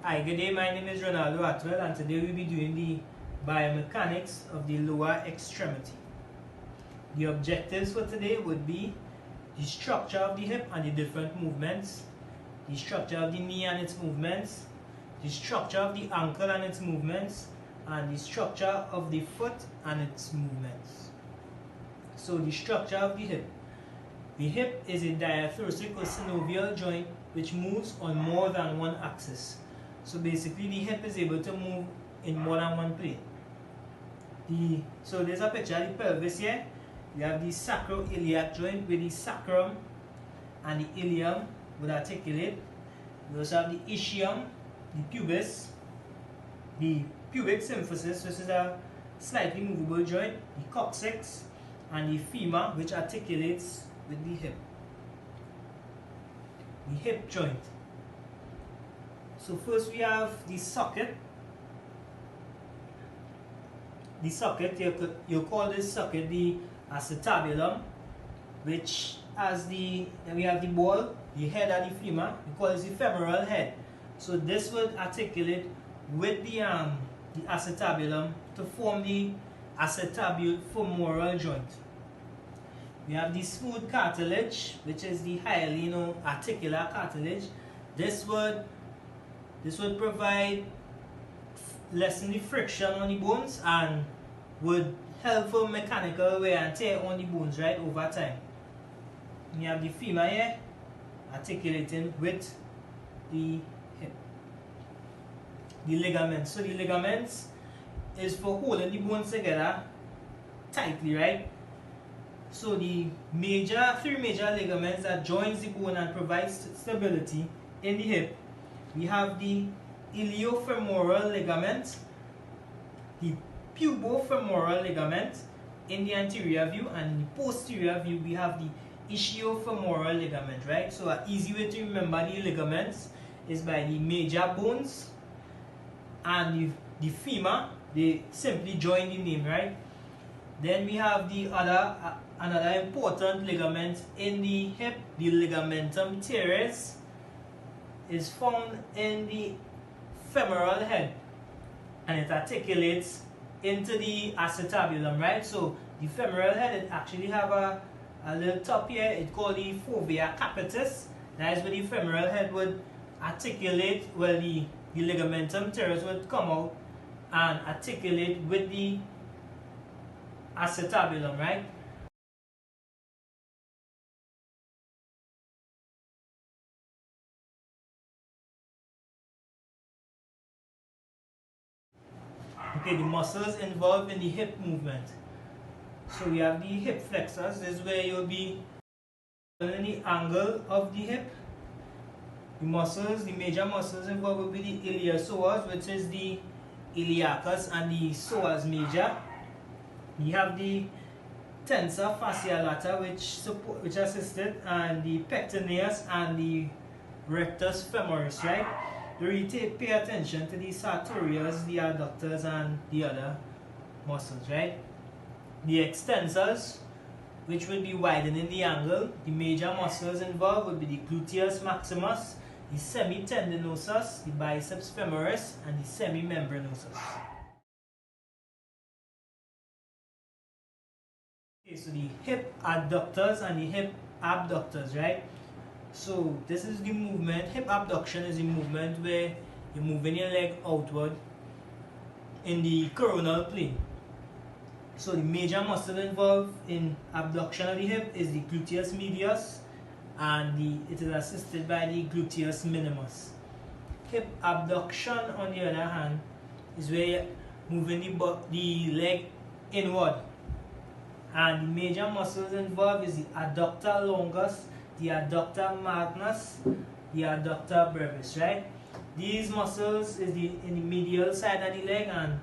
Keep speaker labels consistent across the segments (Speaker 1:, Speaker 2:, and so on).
Speaker 1: Hi, good day. My name is Ronaldo Atwell, and today we'll be doing the biomechanics of the lower extremity. The objectives for today would be the structure of the hip and the different movements, the structure of the knee and its movements, the structure of the ankle and its movements, and the structure of the foot and its movements. So the structure of the hip. The hip is a diathrosic or synovial joint which moves on more than one axis. So basically the hip is able to move in more than one plane. So there's a picture of the pelvis here. You have the sacroiliac joint where the sacrum and the ilium would articulate. We also have the ischium, the pubis, the pubic symphysis, which is a slightly movable joint, the coccyx, and the femur, which articulates with the hip. The hip joint. So first we have the socket. The socket, you call this socket the acetabulum, which has then we have the ball, the head of the femur. We call this the femoral head. So this would articulate with the acetabulum to form the acetabulofemoral joint. We have the smooth cartilage, which is the articular cartilage. This would provide lessen the friction on the bones and would help for mechanical wear and tear on the bones right over time. We have the femur here articulating with the hip. The ligaments. So the ligaments is for holding the bones together tightly, right? So the three major ligaments that joins the bone and provides stability in the hip. We have the iliofemoral ligament, the pubofemoral ligament in the anterior view, and in the posterior view we have the ischiofemoral ligament, right? So an easy way to remember the ligaments is by the major bones and the femur. They simply join the name, right? Then we have the another important ligament in the hip, the ligamentum teres, is found in the femoral head and it articulates into the acetabulum, right? So the femoral head, it actually have a little top here, it's called the fovea capitis. That is where the femoral head would articulate, well the ligamentum teres would come out and articulate with the acetabulum, right? Okay, the muscles involved in the hip movement. So we have the hip flexors. This is where you'll be in the angle of the hip. The major muscles involved will be the iliopsoas, which is the iliacus and the psoas major. We have the tensor fasciae lata, which assisted, and the pectineus and the rectus femoris, right? You pay attention to the sartorius, the adductors, and the other muscles, right? The extensors, which will be widening the angle. The major muscles involved would be the gluteus maximus, the semitendinosus, the biceps femoris, and the semimembranosus. Okay, so the hip adductors and the hip abductors, right? So this is the movement. Hip abduction is the movement where you're moving your leg outward in the coronal plane. So the major muscle involved in abduction of the hip is the gluteus medius, and it is assisted by the gluteus minimus. Hip abduction, on the other hand, is where you're moving the leg inward, and the major muscles involved is the adductor longus, the adductor magnus, the adductor brevis, right? These muscles is in the medial side of the leg, and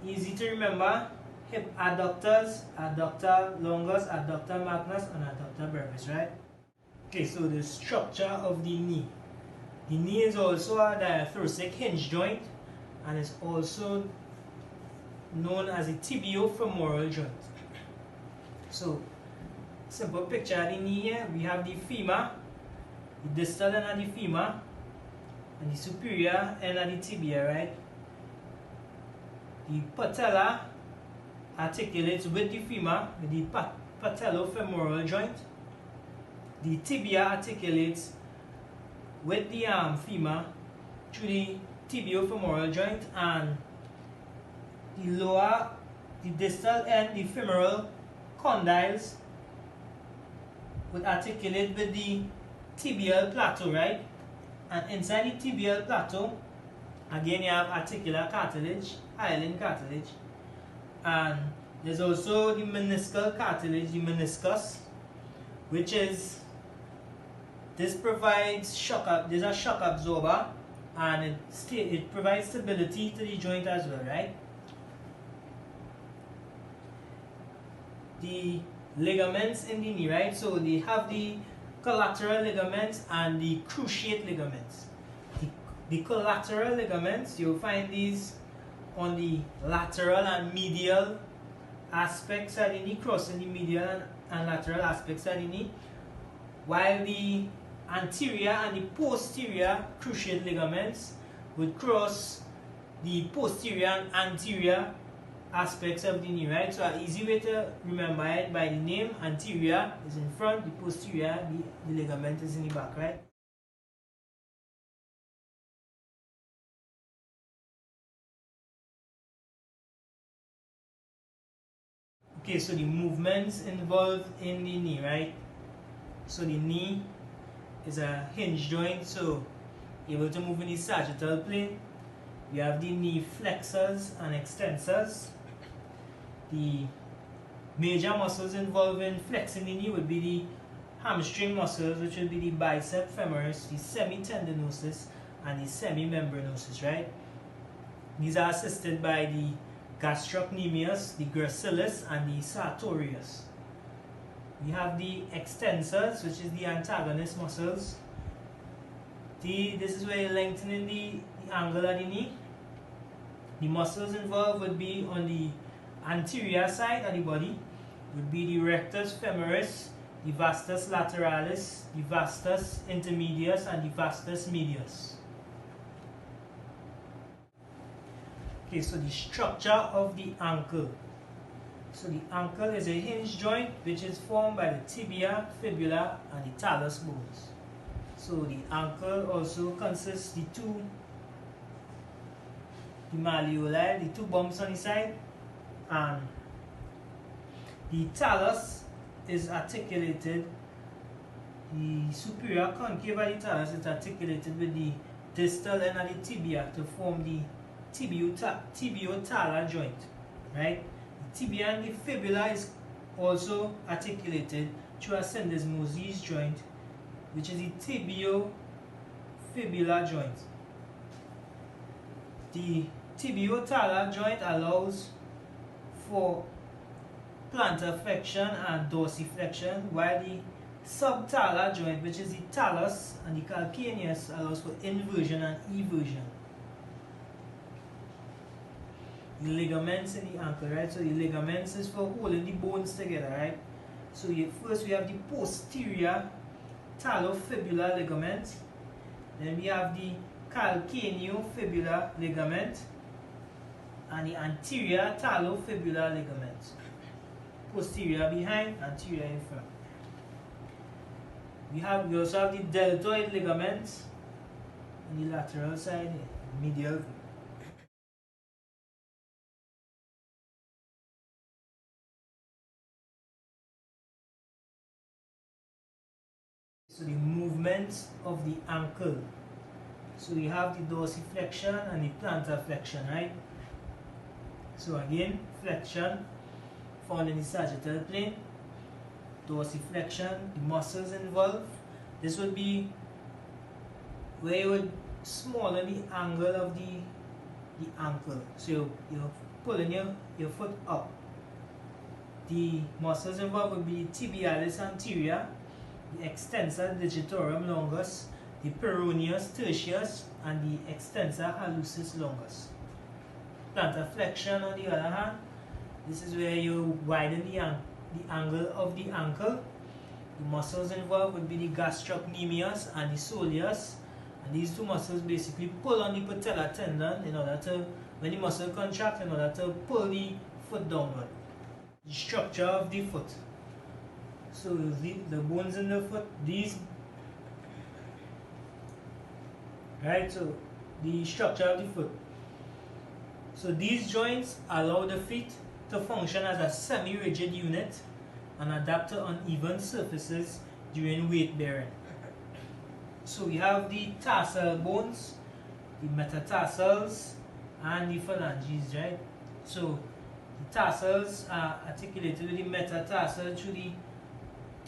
Speaker 1: easy to remember: hip adductors, adductor longus, adductor magnus, and adductor brevis, right? Okay, so the structure of the knee. The knee is also a diathrosic hinge joint and is also known as a tibiofemoral joint. So, simple picture of the knee here. We have the femur, the distal end of the femur, and the superior end of the tibia, right? The patella articulates with the femur, with the patellofemoral joint. The tibia articulates with the femur through the tibiofemoral joint, and the distal end, the femoral condyles, would articulate with the tibial plateau, right? And inside the tibial plateau, again you have articular cartilage, hyaline cartilage, and there's also the meniscal cartilage, the meniscus, which is, this provides there's a shock absorber, and it provides stability to the joint as well, right? The ligaments in the knee, right? So they have the collateral ligaments and the cruciate ligaments. The collateral ligaments, you'll find these on the lateral and medial aspects of the knee, crossing the medial and lateral aspects of the knee, while the anterior and the posterior cruciate ligaments would cross the posterior and anterior aspects of the knee, right? So an easy way to remember it by the name: anterior is in front, the posterior, the ligament is in the back, right? Okay, so the movements involved in the knee, right? So the knee is a hinge joint, so able to move in the sagittal plane. We have the knee flexors and extensors. The major muscles involved in flexing the knee would be the hamstring muscles, which would be the bicep femoris, the semitendinosus, and the semimembranosus, right? These are assisted by the gastrocnemius, the gracilis, and the sartorius. We have the extensors, which is the antagonist muscles. This is where you're lengthening the angle of the knee. The muscles involved would be on the anterior side of the body, would be the rectus femoris, the vastus lateralis, the vastus intermedius, and the vastus medius. Okay, so the structure of the ankle. So the ankle is a hinge joint which is formed by the tibia, fibula, and the talus bones. So the ankle also consists the malleoli, the two bumps on the side, and the talus is articulated, the superior concave of the talus is articulated with the distal end of the tibia to form the tibiotalar joint, right? The tibia and the fibula is also articulated through a syndesmosis joint, which is the tibiofibular joint. The tibiotalar joint allows for plantar flexion and dorsiflexion, while the subtalar joint, which is the talus and the calcaneus, allows for inversion and eversion. The ligaments in the ankle, right? So the ligaments is for holding the bones together, right? So first we have the posterior talofibular ligament, then we have the calcaneofibular ligament, and the anterior talofibular ligament. Posterior behind, anterior in front. We also have the deltoid ligament on the lateral side, medial view. So the movements of the ankle. So we have the dorsiflexion and the plantar flexion, right? So again, flexion found in the sagittal plane, dorsiflexion, the muscles involved. This would be where you would smaller the angle of the ankle. So you're pulling your foot up. The muscles involved would be tibialis anterior, the extensor digitorum longus, the peroneus tertius, and the extensor hallucis longus. Plantar flexion, on the other hand, this is where you widen the angle of the ankle. The muscles involved would be the gastrocnemius and the soleus, And these two muscles basically pull on the patellar tendon in order to, when the muscle contracts, in order to pull the foot downward. The structure of the foot. So the bones in the foot, these, right? So the structure of the foot. So these joints allow the feet to function as a semi-rigid unit and adapt to uneven surfaces during weight bearing. So we have the tarsal bones, the metatarsals, and the phalanges, right? So the tarsals are articulated with the metatarsal through the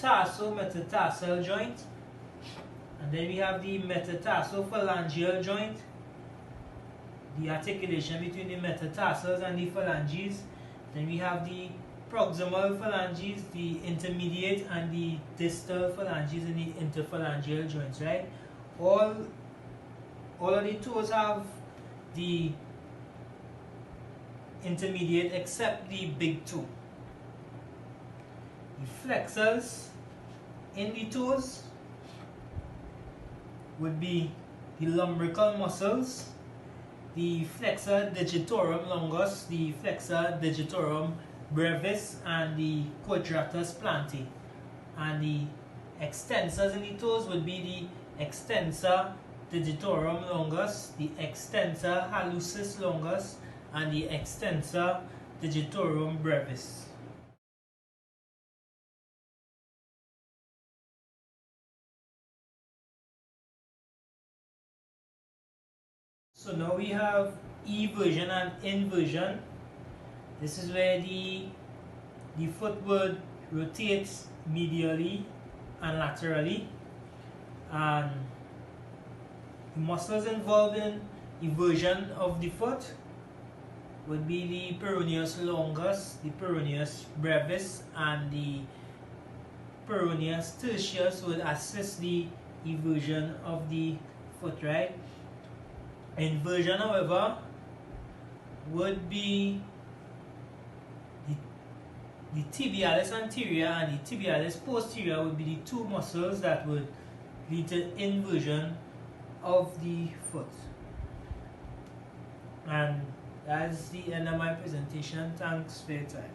Speaker 1: tarso-metatarsal joint, and then we have the metatarsophalangeal joint, the articulation between the metatarsals and the phalanges. Then we have the proximal phalanges, the intermediate and the distal phalanges, and the interphalangeal joints, right? All of the toes have the intermediate except the big toe. The flexors in the toes would be the lumbrical muscles, the flexor digitorum longus, the flexor digitorum brevis, and the quadratus plantae. And the extensors in the toes would be the extensor digitorum longus, the extensor hallucis longus, and the extensor digitorum brevis. So now we have eversion and inversion. This is where the foot would rotate medially and laterally, and the muscles involved in eversion of the foot would be the peroneus longus, the peroneus brevis, and the peroneus tertius would assist the eversion of the foot, right? Inversion, however, would be the tibialis anterior and the tibialis posterior would be the two muscles that would lead to inversion of the foot. And that's the end of my presentation. Thanks for your time.